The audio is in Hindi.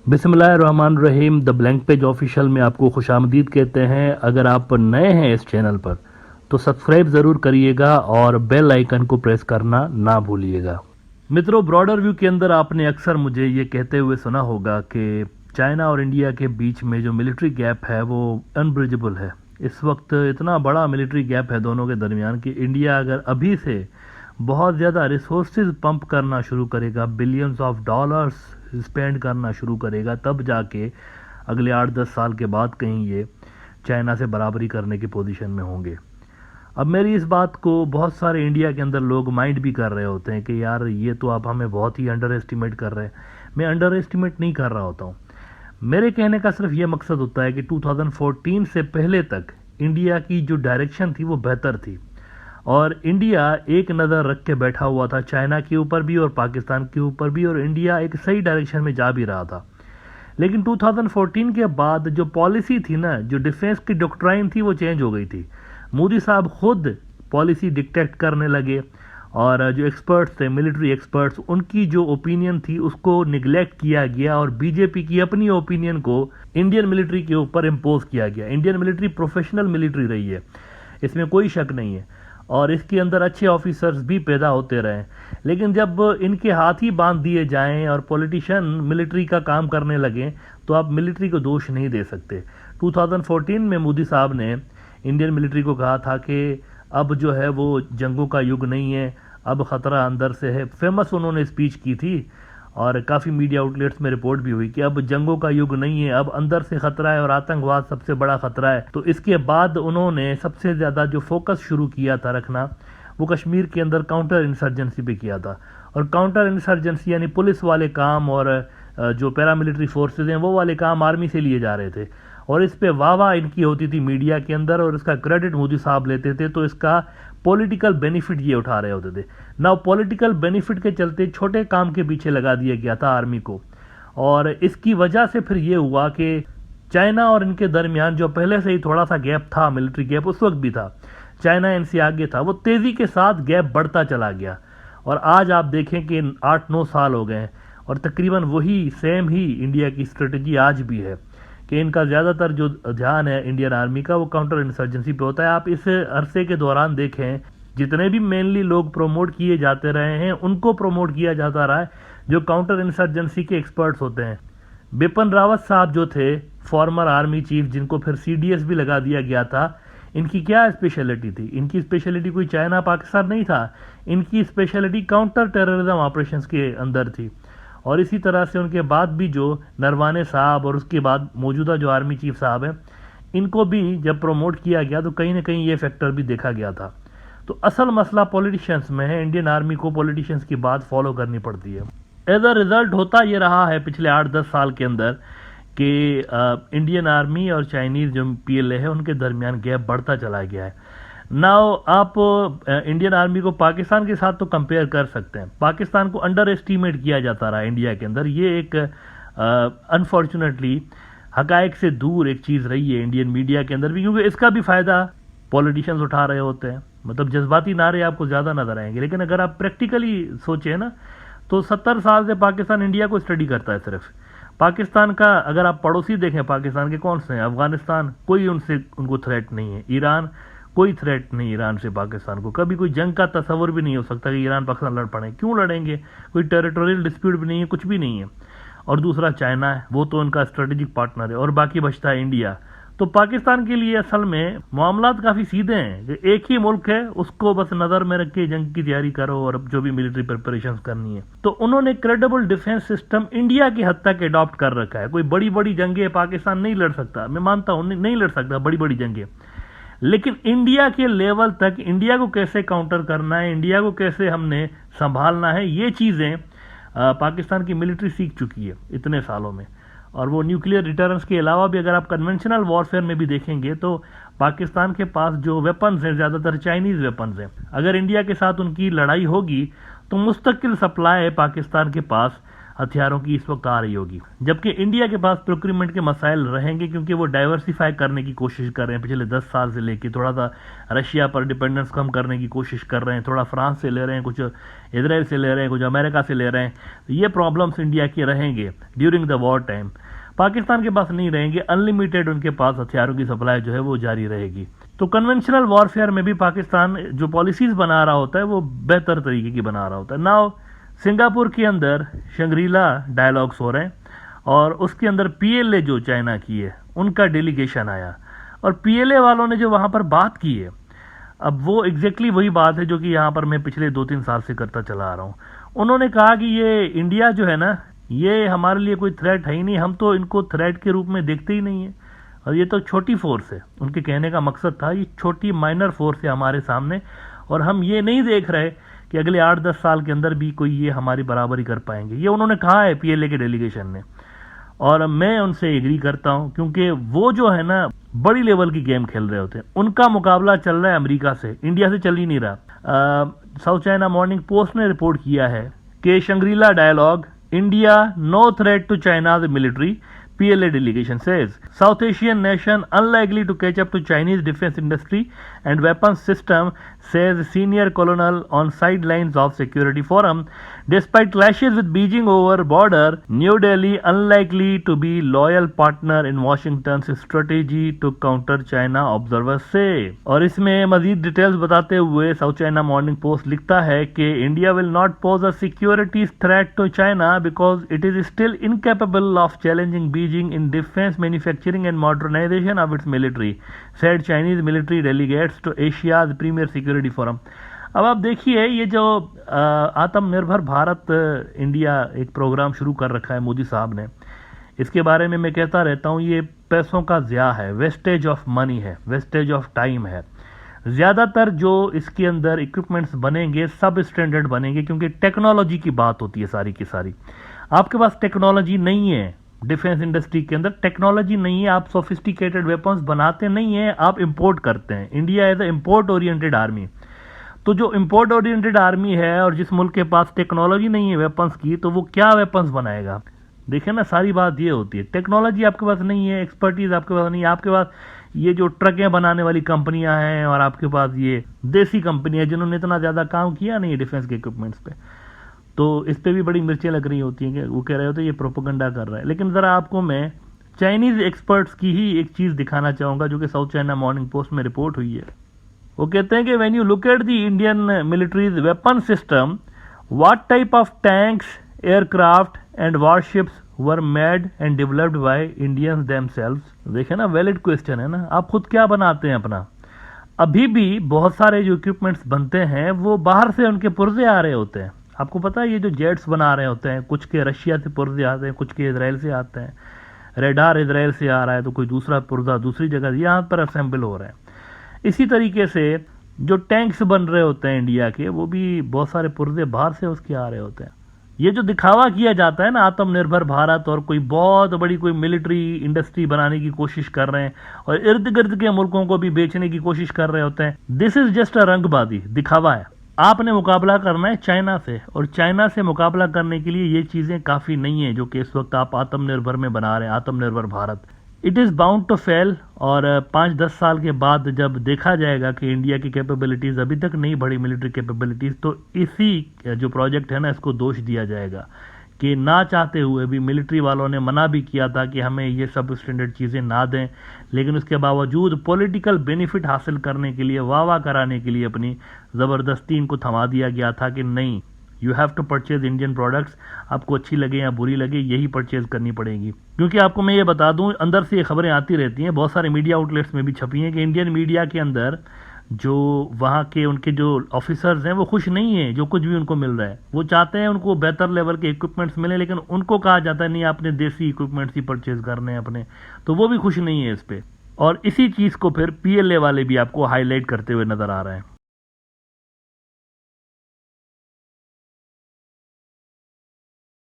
बिस्मिल्लाहिर्रहमानिर्रहीम। द ब्लैंक पेज ऑफिशियल में आपको खुशामदीद कहते हैं। अगर आप नए हैं इस चैनल पर तो सब्सक्राइब ज़रूर करिएगा और बेल आइकन को प्रेस करना ना भूलिएगा। मित्रों, ब्रॉडर व्यू के अंदर आपने अक्सर मुझे ये कहते हुए सुना होगा कि चाइना और इंडिया के बीच में जो मिलिट्री गैप है वो अनब्रिजेबल है। इस वक्त इतना बड़ा मिलिट्री गैप है दोनों के दरमियान कि इंडिया अगर अभी से बहुत ज़्यादा रिसोर्सेज पंप करना शुरू करेगा, बिलियंस ऑफ डॉलर्स स्पेंड करना शुरू करेगा, तब जाके अगले 8-10 साल के बाद कहीं ये चाइना से बराबरी करने की पोजीशन में होंगे। अब मेरी इस बात को बहुत सारे इंडिया के अंदर लोग माइंड भी कर रहे होते हैं कि यार ये तो आप हमें बहुत ही अंडर एस्टिमेट कर रहे हैं। मैं अंडर एस्टिमेट नहीं कर रहा होता हूँ। मेरे कहने का सिर्फ ये मकसद होता है कि 2014 से पहले तक इंडिया की जो डायरेक्शन थी वो बेहतर थी और इंडिया एक नज़र रख के बैठा हुआ था चाइना के ऊपर भी और पाकिस्तान के ऊपर भी, और इंडिया एक सही डायरेक्शन में जा भी रहा था। लेकिन 2014 के बाद जो पॉलिसी थी ना, जो डिफेंस की डॉक्ट्राइन थी वो चेंज हो गई थी। मोदी साहब खुद पॉलिसी डिक्टेट करने लगे और जो एक्सपर्ट्स थे, मिलिट्री एक्सपर्ट्स, उनकी जो ओपिनियन थी उसको निगलेक्ट किया गया और बीजेपी की अपनी ओपिनियन को इंडियन मिलिट्री के ऊपर इम्पोज किया गया। इंडियन मिलिट्री प्रोफेशनल मिलिट्री रही है, इसमें कोई शक नहीं है, और इसके अंदर अच्छे ऑफिसर्स भी पैदा होते रहे। लेकिन जब इनके हाथ ही बांध दिए जाएं और पॉलिटिशियन मिलिट्री का काम करने लगे तो आप मिलिट्री को दोष नहीं दे सकते। 2014 में मोदी साहब ने इंडियन मिलिट्री को कहा था कि अब जो है वो जंगों का युग नहीं है, अब ख़तरा अंदर से है। फेमस उन्होंने स्पीच की थी और काफ़ी मीडिया आउटलेट्स में रिपोर्ट भी हुई कि अब जंगों का युग नहीं है, अब अंदर से खतरा है और आतंकवाद सबसे बड़ा खतरा है। तो इसके बाद उन्होंने सबसे ज़्यादा जो फोकस शुरू किया था रखना वो कश्मीर के अंदर काउंटर इंसर्जेंसी पे किया था। और काउंटर इंसर्जेंसी यानी पुलिस वाले काम और जो पैरामिलिट्री फोर्सेज हैं वो वाले काम आर्मी से लिए जा रहे थे और इस पे वाह इनकी होती थी मीडिया के अंदर और इसका क्रेडिट मोदी साहब लेते थे। तो इसका पॉलिटिकल बेनिफिट ये उठा रहे होते थे। ना पॉलिटिकल बेनिफिट के चलते छोटे काम के पीछे लगा दिया गया था आर्मी को, और इसकी वजह से फिर ये हुआ कि चाइना और इनके दरमियान जो पहले से ही थोड़ा सा गैप था, मिलिट्री गैप उस वक्त भी था, चाइना इनसे आगे था, वो तेज़ी के साथ गैप बढ़ता चला गया। और आज आप देखें कि 8-9 साल हो गए और तकरीबन वही सेम ही इंडिया की स्ट्रेटजी आज भी है कि इनका ज़्यादातर जो ध्यान है इंडियन आर्मी का वो काउंटर इंसर्जेंसी पे होता है। आप इस अरसे के दौरान देखें जितने भी मेनली लोग प्रमोट किए जाते रहे हैं उनको प्रमोट किया जाता रहा है जो काउंटर इंसर्जेंसी के एक्सपर्ट्स होते हैं। बिपिन रावत साहब जो थे फॉर्मर आर्मी चीफ, जिनको फिर CDS भी लगा दिया गया था, इनकी क्या स्पेशलिटी थी? इनकी स्पेशलिटी कोई चाइना पाकिस्तान नहीं था, इनकी स्पेशलिटी काउंटर टेररिज्म ऑपरेशंस के अंदर थी। और इसी तरह से उनके बाद भी जो नरवाने साहब और उसके बाद मौजूदा जो आर्मी चीफ साहब हैं, इनको भी जब प्रमोट किया गया तो कहीं ना कहीं ये फैक्टर भी देखा गया था। तो असल मसला पॉलिटिशियंस में है। इंडियन आर्मी को पॉलिटिशियंस की बात फॉलो करनी पड़ती है। एज अ रिजल्ट होता ये रहा है पिछले 8-10 साल के अंदर कि इंडियन आर्मी और चाइनीज जो PLA है उनके दरमियान गैप बढ़ता चला गया है। नाउ आप इंडियन आर्मी को पाकिस्तान के साथ तो कंपेयर कर सकते हैं। पाकिस्तान को अंडर एस्टीमेट किया जाता रहा इंडिया के अंदर। ये एक अनफॉर्चुनेटली हकायक से दूर एक चीज़ रही है इंडियन मीडिया के अंदर भी, क्योंकि इसका भी फ़ायदा पॉलिटिशियंस उठा रहे होते हैं। मतलब जज्बाती नारे आपको ज़्यादा नजर आएंगे, लेकिन अगर आप प्रैक्टिकली सोचें ना तो 70 साल से पाकिस्तान इंडिया को स्टडी करता है। सिर्फ पाकिस्तान का अगर आप पड़ोसी देखें पाकिस्तान के कौन से हैं? अफगानिस्तान, कोई उनको थ्रेट नहीं है। ईरान, कोई थ्रेट नहीं ईरान से पाकिस्तान को। कभी कोई जंग का तस्वर भी नहीं हो सकता कि ईरान पाकिस्तान लड़ पड़े। क्यों लड़ेंगे? कोई टेरिटोरियल डिस्प्यूट भी नहीं है, कुछ भी नहीं है। और दूसरा चाइना है, वो तो उनका स्ट्रेटेजिक पार्टनर है, और बाकी बचता है इंडिया। तो पाकिस्तान के लिए असल में मामलात काफ़ी सीधे हैं कि एक ही मुल्क है, उसको बस नज़र में रख के जंग की तैयारी करो और जो भी मिलिट्री प्रिपरेशंस करनी है। तो उन्होंने क्रेडिबल डिफेंस सिस्टम इंडिया की हद तक अडॉप्ट कर रखा है। कोई बड़ी बड़ी जंगें पाकिस्तान नहीं लड़ सकता, मैं मानता हूँ नहीं लड़ सकता बड़ी बड़ी जंगें, लेकिन इंडिया के लेवल तक इंडिया को कैसे काउंटर करना है, इंडिया को कैसे हमने संभालना है, ये चीज़ें पाकिस्तान की मिलिट्री सीख चुकी है इतने सालों में। और वो न्यूक्लियर डिटरेंस के अलावा भी अगर आप कन्वेंशनल वॉरफेयर में भी देखेंगे तो पाकिस्तान के पास जो वेपन्स हैं ज़्यादातर चाइनीज़ वेपन्स हैं। अगर इंडिया के साथ उनकी लड़ाई होगी तो मुस्तकिल सप्लाई है पाकिस्तान के पास हथियारों की इस वक्त आ रही होगी। जबकि इंडिया के पास प्रोक्यूरमेंट के मसाइल रहेंगे, क्योंकि वो डाइवर्सिफाई करने की कोशिश कर रहे हैं पिछले 10 साल से लेके। थोड़ा सा रशिया पर डिपेंडेंस कम करने की कोशिश कर रहे हैं, थोड़ा फ्रांस से ले रहे हैं, कुछ इजराइल से ले रहे हैं, कुछ अमेरिका से ले रहे हैं। ये प्रॉब्लम्स इंडिया के रहेंगे during the war time. Pakistan के पास नहीं रहेंगे, अनलिमिटेड उनके पास हथियारों की सप्लाई जो है वो जारी रहेगी। तो कन्वेंशनल वॉरफेयर में भी पाकिस्तान जो पॉलिसीज बना रहा होता है वो बेहतर तरीके की बना रहा होता है। नाउ सिंगापुर के अंदर शंग्रीला डायलॉग्स हो रहे हैं और उसके अंदर पीएलए जो चाइना की है उनका डेलीगेशन आया, और पीएलए वालों ने जो वहाँ पर बात की है, अब वो एग्जैक्टली वही बात है जो कि यहाँ पर मैं पिछले 2-3 साल से करता चला आ रहा हूँ। उन्होंने कहा कि ये इंडिया जो है ना, ये हमारे लिए कोई थ्रेट है ही नहीं, हम तो इनको थ्रेट के रूप में देखते ही नहीं है, और ये तो छोटी फोर्स है। उनके कहने का मकसद था ये छोटी माइनर फोर्स है हमारे सामने, और हम ये नहीं देख रहे कि अगले 8-10 साल के अंदर भी कोई ये हमारी बराबरी कर पाएंगे। ये उन्होंने कहा है पीएलए के डेलीगेशन ने, और मैं उनसे एग्री करता हूं, क्योंकि वो जो है ना बड़ी लेवल की गेम खेल रहे होते हैं। उनका मुकाबला चल रहा है अमेरिका से, इंडिया से चल ही नहीं रहा। साउथ चाइना मॉर्निंग पोस्ट ने रिपोर्ट किया है कि Shangri-La Dialogue, India no threat to China's military, PLA delegation says South Asian nation unlikely to catch up to Chinese defense industry and weapons system, says senior colonel on sidelines of security forum. Despite clashes with Beijing over border, New Delhi unlikely to be loyal partner in Washington's strategy to counter China, observers say. और इसमें मजीद डिटेल्स बताते हुए साउथ चाइना मॉर्निंग पोस्ट लिखता है कि India will not pose a security threat to China because it is still incapable of challenging Beijing in defense manufacturing and modernization of its military, said Chinese military delegates to Asia's premier security forum. अब आप देखिए, ये जो आत्मनिर्भर भारत इंडिया एक प्रोग्राम शुरू कर रखा है मोदी साहब ने, इसके बारे में मैं कहता रहता हूँ ये पैसों का ज़िया है, वेस्टेज ऑफ मनी है, वेस्टेज ऑफ टाइम है। ज़्यादातर जो इसके अंदर इक्विपमेंट्स बनेंगे सब स्टैंडर्ड बनेंगे, क्योंकि टेक्नोलॉजी की बात होती है सारी की सारी। आपके पास टेक्नोलॉजी नहीं है, डिफेंस इंडस्ट्री के अंदर टेक्नोलॉजी नहीं है, आप सोफिस्टिकेटेड वेपन्स बनाते नहीं हैं, आप इंपोर्ट करते हैं। India is a import oriented army. तो जो इंपोर्ट ओरिएंटेड आर्मी है और जिस मुल्क के पास टेक्नोलॉजी नहीं है वेपन्स की, तो वो क्या वेपन्स बनाएगा? देखिए ना, सारी बात ये होती है, टेक्नोलॉजी आपके पास नहीं है, एक्सपर्टीज आपके पास नहीं है, आपके पास ये जो ट्रकें बनाने वाली कंपनियां हैं और आपके पास ये देसी कंपनियां जिन्होंने इतना ज़्यादा काम किया नहीं है डिफेंस के इक्विपमेंट्स पे, तो इस पे भी बड़ी मिर्चें लग रही होती हैं कि वो कह रहे होते हैं ये प्रोपेगेंडा कर रहा है। लेकिन ज़रा आपको मैं चाइनीज़ एक्सपर्ट्स की ही एक चीज़ दिखाना चाहूँगा जो कि साउथ चाइना मॉर्निंग पोस्ट में रिपोर्ट हुई है। वो कहते हैं कि when you look at the Indian militaries weapon system, what type of tanks, aircraft and warships were made and developed by Indians themselves. देखें ना, वैलिड क्वेश्चन है ना, आप खुद क्या बनाते हैं अपना? अभी भी बहुत सारे जो इक्विपमेंट्स बनते हैं वो बाहर से उनके पुर्जे आ रहे होते हैं। आपको पता है ये जो जेट्स बना रहे होते हैं, कुछ के रशिया से पुर्जे आते हैं, कुछ के इजराइल से आते हैं, रेडार इजराइल से आ रहा है, तो कोई दूसरा पुर्जा दूसरी जगह यहाँ पर असेंबल हो रहा है। इसी तरीके से जो टैंक्स बन रहे होते हैं इंडिया के, वो भी बहुत सारे पुर्जे बाहर से उसके आ रहे होते हैं। ये जो दिखावा किया जाता है ना आत्मनिर्भर भारत और कोई बहुत बड़ी कोई मिलिट्री इंडस्ट्री बनाने की कोशिश कर रहे हैं और इर्द गिर्द के मुल्कों को भी बेचने की कोशिश कर रहे होते हैं, दिस इज जस्ट अ रंगबाजी, दिखावा है। आपने मुकाबला करना है चाइना से, और चाइना से मुकाबला करने के लिए ये चीज़ें काफ़ी नहीं है जो कि इस वक्त आप आत्मनिर्भर में बना रहे हैं, Atmanirbhar Bharat. It is bound to fail, और 5-10 साल के बाद जब देखा जाएगा कि इंडिया की कैपेबिलिटीज़ अभी तक नहीं बढ़ी, मिलिट्री कैपेबिलिटीज़, तो इसी जो प्रोजेक्ट है ना इसको दोष दिया जाएगा कि ना चाहते हुए भी मिलिट्री वालों ने मना भी किया था कि हमें ये सब स्टैंडर्ड चीज़ें ना दें, लेकिन उसके बावजूद पॉलिटिकल बेनिफिट हासिल करने के लिए, वाह कराने के लिए अपनी ज़बरदस्ती इनको थमा दिया गया था कि नहीं, you have to purchase Indian products, आपको अच्छी लगे या बुरी लगे यही परचेज करनी पड़ेगी। क्योंकि आपको मैं ये बता दूं, अंदर से ये खबरें आती रहती हैं, बहुत सारे मीडिया आउटलेट्स में भी छपी हैं कि इंडियन मीडिया के अंदर जो वहाँ के उनके जो ऑफिसर्स हैं वो खुश नहीं है जो कुछ भी उनको मिल रहा है। वो चाहते हैं उनको बेहतर लेवल के इक्विपमेंट्स मिले, लेकिन उनको कहा जाता है नहीं आपने देसी इक्विपमेंट्स ही परचेज करने हैं अपने, तो वो भी खुश नहीं है इस पे। और इसी चीज़ को फिर PLA वाले भी आपको हाईलाइट करते हुए नजर आ रहे हैं।